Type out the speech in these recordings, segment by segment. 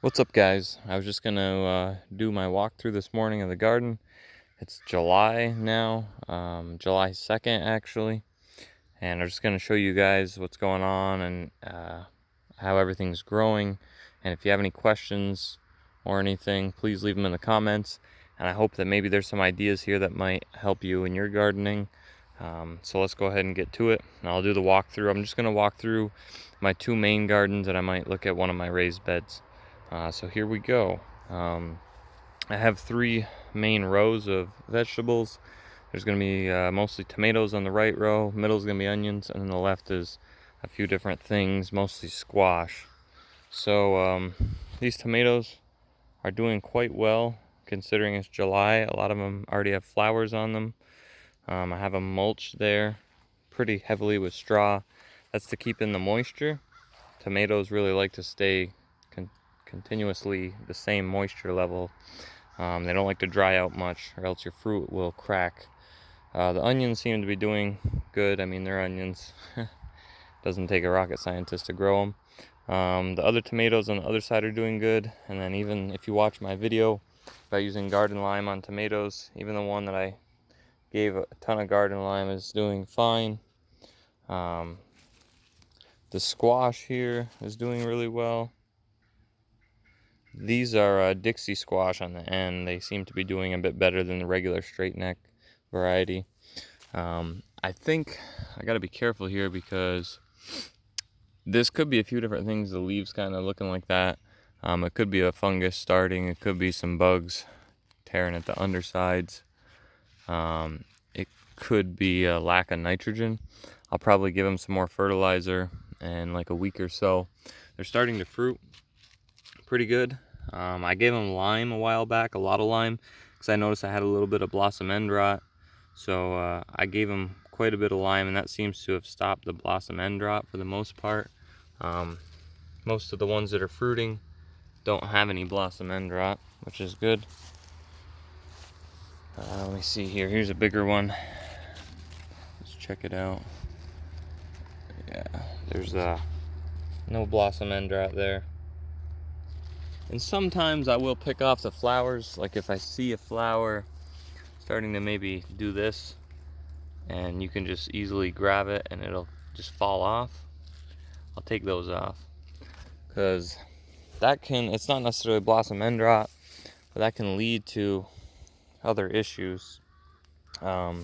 What's up, guys? I was just gonna do my walkthrough this morning of the garden. It's July now, July 2nd actually, and I'm just gonna show you guys what's going on and how everything's growing. And if you have any questions or anything, please leave them in the comments. And I hope that maybe there's some ideas here that might help you in your gardening. So let's go ahead and get to it. And I'll do the walkthrough. I'm just gonna walk through my two main gardens, and I might look at one of my raised beds. So here we go. I have three main rows of vegetables. There's going to be mostly tomatoes on the right row, middle is going to be onions, and then the left is a few different things, mostly squash. So these tomatoes are doing quite well considering it's July. A lot of them already have flowers on them. I have them mulched there pretty heavily with straw. That's to keep in the moisture. Tomatoes really like to stay continuously the same moisture level. They don't like to dry out much, or else your fruit will crack. The onions seem to be doing good. I mean, they're onions. Doesn't take a rocket scientist to grow them. The other tomatoes on the other side are doing good. And then even if you watch my video about using garden lime on tomatoes, even the one that I gave a ton of garden lime is doing fine. The squash here is doing really well. These are Dixie squash on the end. They seem to be doing a bit better than the regular straight neck variety. I think I got to be careful here because this could be a few different things. The leaves kind of looking like that. It could be a fungus starting. It could be some bugs tearing at the undersides. It could be a lack of nitrogen. I'll probably give them some more fertilizer in like a week or so. They're starting to fruit pretty good. I gave them lime a while back, a lot of lime, because I noticed I had a little bit of blossom end rot. So I gave them quite a bit of lime, and that seems to have stopped the blossom end rot for the most part. Most of the ones that are fruiting don't have any blossom end rot, which is good. Let me see here. Here's a bigger one. Let's check it out. Yeah, there's no blossom end rot there. And sometimes I will pick off the flowers, like if I see a flower starting to maybe do this, and you can just easily grab it and it'll just fall off, I'll take those off, because that can, it's not necessarily blossom end rot, but that can lead to other issues. I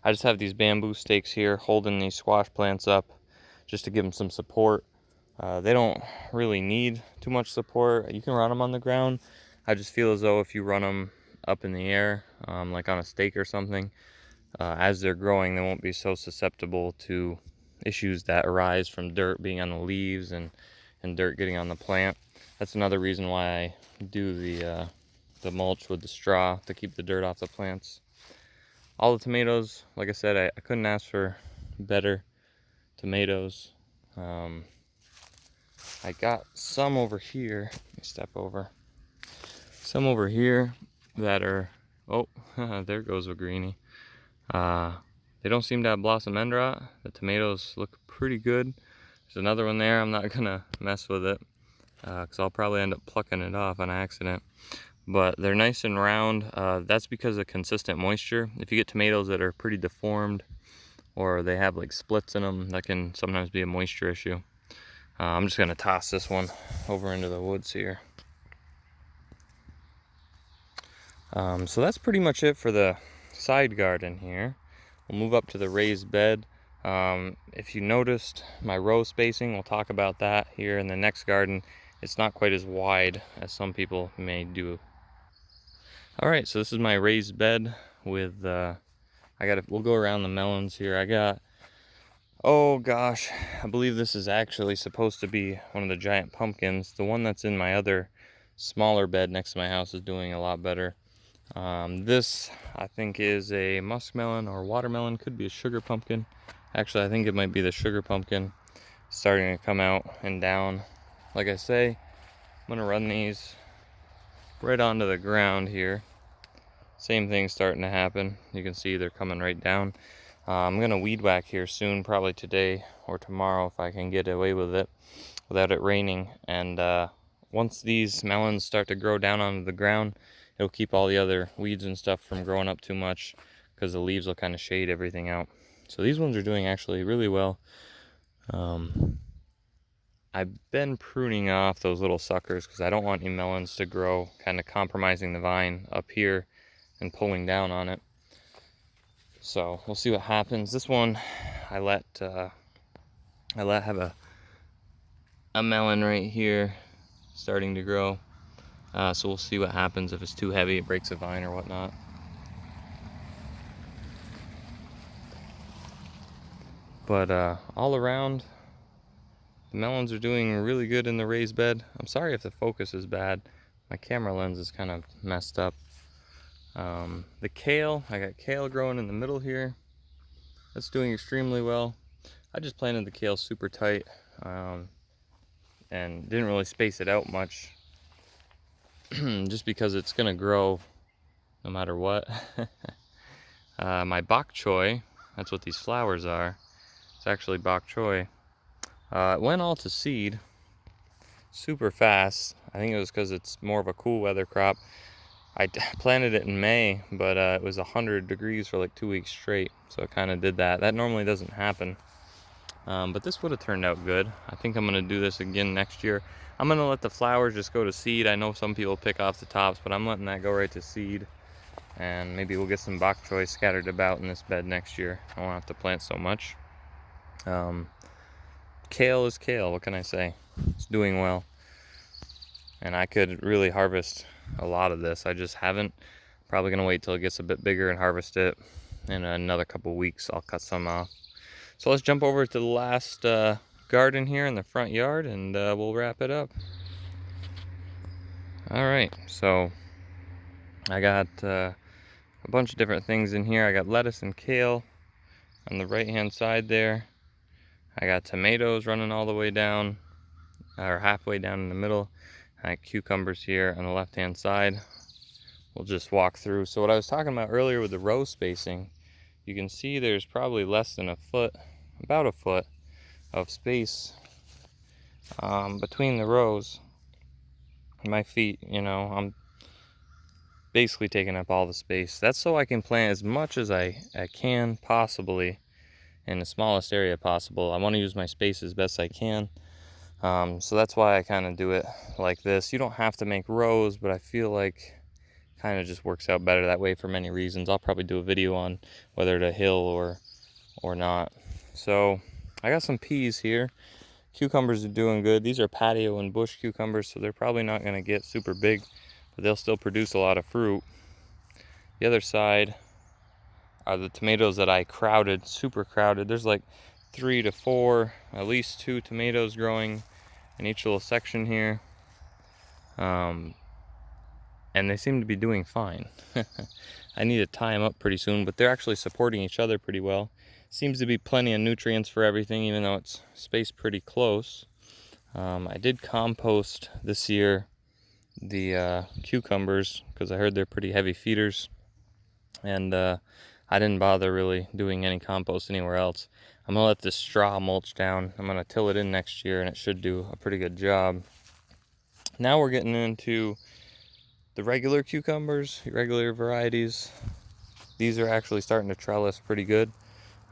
just have these bamboo stakes here holding these squash plants up just to give them some support. They don't really need too much support. You can run them on the ground. I just feel as though if you run them up in the air, like on a stake or something, as they're growing, they won't be so susceptible to issues that arise from dirt being on the leaves and dirt getting on the plant. That's another reason why I do the mulch with the straw, to keep the dirt off the plants. All the tomatoes, like I said, I couldn't ask for better tomatoes. I got some over here. Let me step over. Some over here that are, oh, there goes a greenie. They don't seem to have blossom end rot. The tomatoes look pretty good. There's another one there. I'm not gonna mess with it because I'll probably end up plucking it off on accident. But they're nice and round. That's because of consistent moisture. If you get tomatoes that are pretty deformed or they have like splits in them, that can sometimes be a moisture issue. I'm just gonna toss this one over into the woods here. So that's pretty much it for the side garden here. We'll move up to the raised bed. If you noticed my row spacing, we'll talk about that here in the next garden. It's not quite as wide as some people may do. All right, so this is my raised bed with, we'll go around the melons here. I got, oh gosh, I believe this is actually supposed to be one of the giant pumpkins. The one that's in my other smaller bed next to my house is doing a lot better. This, I think, is a muskmelon or watermelon, could be a sugar pumpkin. Actually, I think it might be the sugar pumpkin starting to come out and down. Like I say, I'm gonna run these right onto the ground here. Same thing starting to happen. You can see they're coming right down. I'm gonna weed whack here soon, probably today or tomorrow if I can get away with it without it raining. And once these melons start to grow down onto the ground, it'll keep all the other weeds and stuff from growing up too much, because the leaves will kind of shade everything out. So these ones are doing actually really well. I've been pruning off those little suckers because I don't want any melons to grow, kind of compromising the vine up here and pulling down on it. So we'll see what happens. This one I let have a melon right here starting to grow. So we'll see what happens. If it's too heavy, it breaks a vine or whatnot. But all around, the melons are doing really good in the raised bed. I'm sorry if the focus is bad. My camera lens is kind of messed up. The kale, I got kale growing in the middle here. That's doing extremely well. I just planted the kale super tight and didn't really space it out much just because it's gonna grow no matter what. My bok choy, that's what these flowers are. It's actually bok choy. It went all to seed super fast. I think it was because it's more of a cool weather crop. I planted it in May, but it was 100 degrees for like 2 weeks straight, so it kind of did that. That normally doesn't happen, but this would have turned out good. I think I'm going to do this again next year. I'm going to let the flowers just go to seed. I know some people pick off the tops, but I'm letting that go right to seed, and maybe we'll get some bok choy scattered about in this bed next year. I won't have to plant so much. Kale is kale, what can I say? It's doing well, and I could really harvest a lot of this. I just haven't. Probably gonna wait till it gets a bit bigger and harvest it. In another couple weeks I'll cut some off. So let's jump over to the last garden here in the front yard, and we'll wrap it up. All right, so I got a bunch of different things in here. I got lettuce and kale on the right hand side there. I got tomatoes running all the way down, or halfway down in the middle. I got cucumbers here on the left hand side. We'll just walk through. So what I was talking about earlier with the row spacing, you can see there's probably less than a foot, about a foot of space between the rows. My feet, you know, I'm basically taking up all the space. That's so I can plant as much as I can possibly in the smallest area possible. I want to use my space as best I can. So that's why I kind of do it like this. You don't have to make rows, but I feel like kind of just works out better that way for many reasons. I'll probably do a video on whether to hill or not. So I got some peas here. Cucumbers are doing good. These are patio and bush cucumbers, so they're probably not going to get super big, but they'll still produce a lot of fruit. The other side are the tomatoes that I crowded, super crowded. There's like 3 to 4, at least 2 tomatoes growing in each little section here. And they seem to be doing fine. I need to tie them up pretty soon, but they're actually supporting each other pretty well. Seems to be plenty of nutrients for everything, even though it's spaced pretty close. I did compost this year the cucumbers because I heard they're pretty heavy feeders, and I didn't bother really doing any compost anywhere else. I'm gonna let this straw mulch down. I'm gonna till it in next year, and it should do a pretty good job. Now we're getting into the regular cucumbers, regular varieties. These are actually starting to trellis pretty good.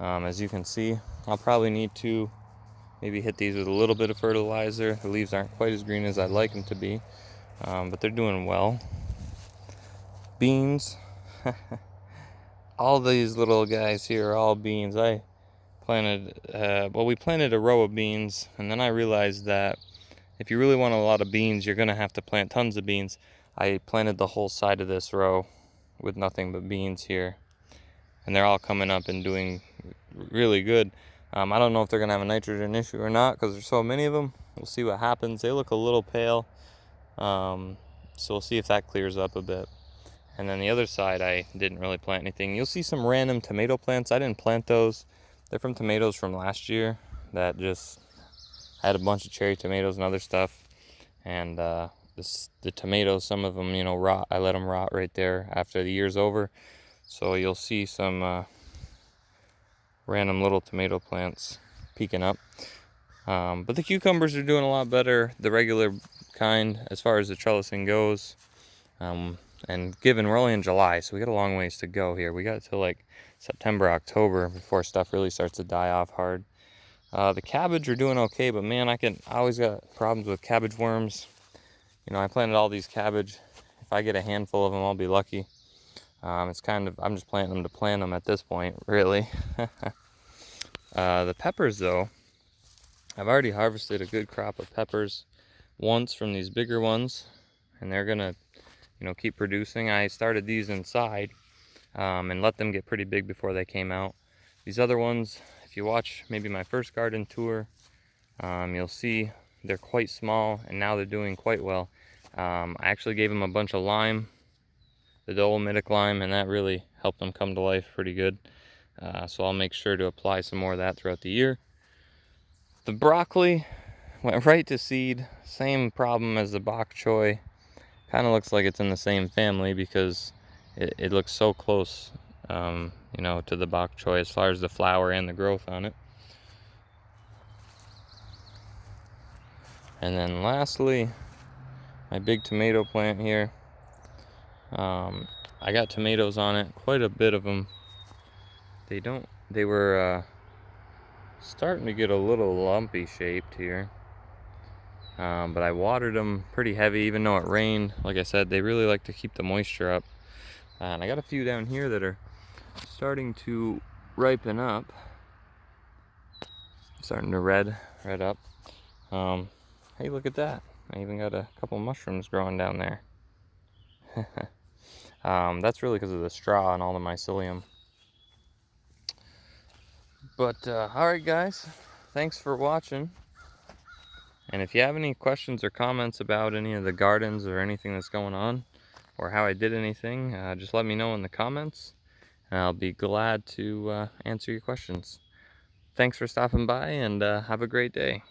As you can see, I'll probably need to maybe hit these with a little bit of fertilizer. The leaves aren't quite as green as I'd like them to be, but they're doing well. Beans. All these little guys here are all beans. I planted, we planted a row of beans, and then I realized that if you really want a lot of beans, you're gonna have to plant tons of beans. I planted the whole side of this row with nothing but beans here, and they're all coming up and doing really good. I don't know if they're gonna have a nitrogen issue or not because there's so many of them. We'll see what happens. They look a little pale, so we'll see if that clears up a bit. And then the other side, I didn't really plant anything. You'll see some random tomato plants. I didn't plant those. They're from tomatoes from last year that just had a bunch of cherry tomatoes and other stuff. And the tomatoes, some of them, you know, rot. I let them rot right there after the year's over. So you'll see some random little tomato plants peeking up. But the cucumbers are doing a lot better. The regular kind as far as the trellising goes. And given we're only in July, so we got a long ways to go here. We got till like September, October before stuff really starts to die off hard. The cabbage are doing okay, but man, I always got problems with cabbage worms. You know, I planted all these cabbage. If I get a handful of them, I'll be lucky. It's kind of, I'm just planting them to plant them at this point, really. The peppers, though, I've already harvested a good crop of peppers once from these bigger ones, and they're gonna, you know, keep producing. I started these inside and let them get pretty big before they came out. These other ones, if you watch maybe my first garden tour, you'll see they're quite small, and now they're doing quite well. I actually gave them a bunch of lime, the dolomitic lime, and that really helped them come to life pretty good. So I'll make sure to apply some more of that throughout the year. The broccoli went right to seed. Same problem as the bok choy. Kind of looks like it's in the same family because it looks so close, you know, to the bok choy as far as the flower and the growth on it. And then lastly, my big tomato plant here. I got tomatoes on it, quite a bit of them. They were starting to get a little lumpy shaped here. But I watered them pretty heavy, even though it rained. Like I said, they really like to keep the moisture up. And I got a few down here that are starting to ripen up. Starting to red up. Hey, look at that. I even got a couple mushrooms growing down there. That's really because of the straw and all the mycelium. But, alright guys, thanks for watching. And if you have any questions or comments about any of the gardens or anything that's going on, or how I did anything, just let me know in the comments, and I'll be glad to answer your questions. Thanks for stopping by, and have a great day.